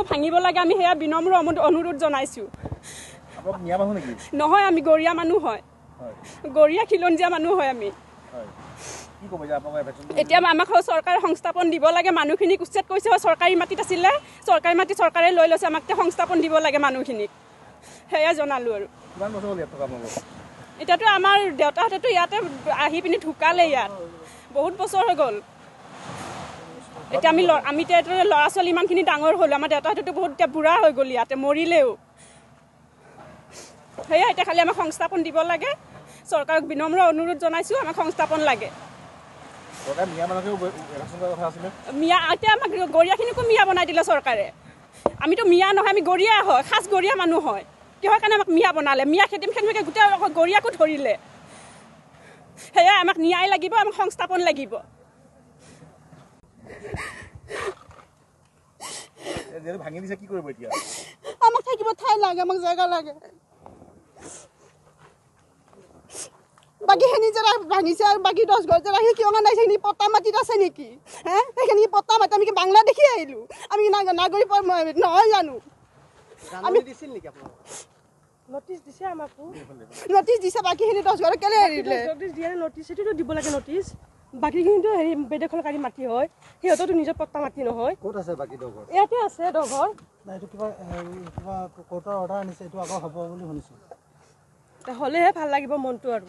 ভাঙিব লাগে আমি সেয়া বিনম্ৰ অনুৰোধ জনাইছো নহয় আমি গৰিয়া মানুহ হয় গৰিয়া খিলঞ্জীয়া মানুহ হয় আমি এতিয়া আমাক চৰকাৰে সংস্থাপন দিব লাগে মানুহখিনিক উচ্ছেদ কৰিছে চৰকাৰী মাটিত আছিলে চৰকাৰী মাটি চৰকাৰে লৈ লৈছে আমাক সংস্থাপন দিব লাগে মানুহখিনিক সেয়া জনালো আৰু এতিয়াতো আমাৰ দেউতাহঁতেতো ইয়াতে আহি পিনি ঢুকালে ইয়াত বহুত বছৰ হৈ গ'ল এতিয়া আমি এতিয়া ল'ৰা ছোৱালী ইমানখিনি ডাঙৰ হ'ল আমাৰ দেউতাহঁতেতো বহুত এতিয়া বুঢ়া হৈ গ'ল ইয়াতে মৰিলেও সেয়া এতিয়া খালি আমাক সংস্থাপন দিব লাগে চৰকাৰক বিনম্ৰ অনুৰোধ জনাইছোঁ আমাক সংস্থাপন লাগে মিয়া এতিয়া আমাক গৰিয়াখিনিকো মিয়া বনাই দিলে চৰকাৰে আমিতো মিয়া নহয় আমি গৰিয়া হয় খাচ গৰিয়া মানুহ হয় কিহৰ কাৰণে আমাক মিয়া বনালে মিয়া খেতিম খেতিমকে গোটেই গৰিয়াকো ধৰিলে সেয়াই আমাক ন্যায় লাগিব আমাক সংস্থাপন লাগিব আমাক থাকিব ঠাই লাগে আমাক জেগা লাগে বাকীখিনি যারা ভাঙিছে আর বাকি 10 ঘর যারা কিয় নাই সেইখিনি পট্টা মাটিত আছে নেকি হ্যাঁ সেইখিনি পট্টা মাটি আমি কি বাংলা দেখি আহিলো আমি নাগরিক নহয় জানো আমি দিছিল নেকি আপনারা নোটিস দিছে আমাকো নোটিস দিছে বাকিখিনি 10 ঘর কেলে এৰিলে নোটিস দিয়া নোটিস এটো দিব লাগে নোটিস বাকিখিনিতো হেৰি বেদখলকাৰী মাটি হয় সিহঁততো নিজৰ পট্টা মাটি নহয় ক'ত আছে বাকি 10 ঘৰ ইয়াতে আছে 10 ঘৰ না এটো কিবা কোৰ্টৰ অৰ্ডাৰ আনিছে এটো আগৰ হ'ব বুলি শুনিছো হলেহে ভাল লাগিব মনটো আৰু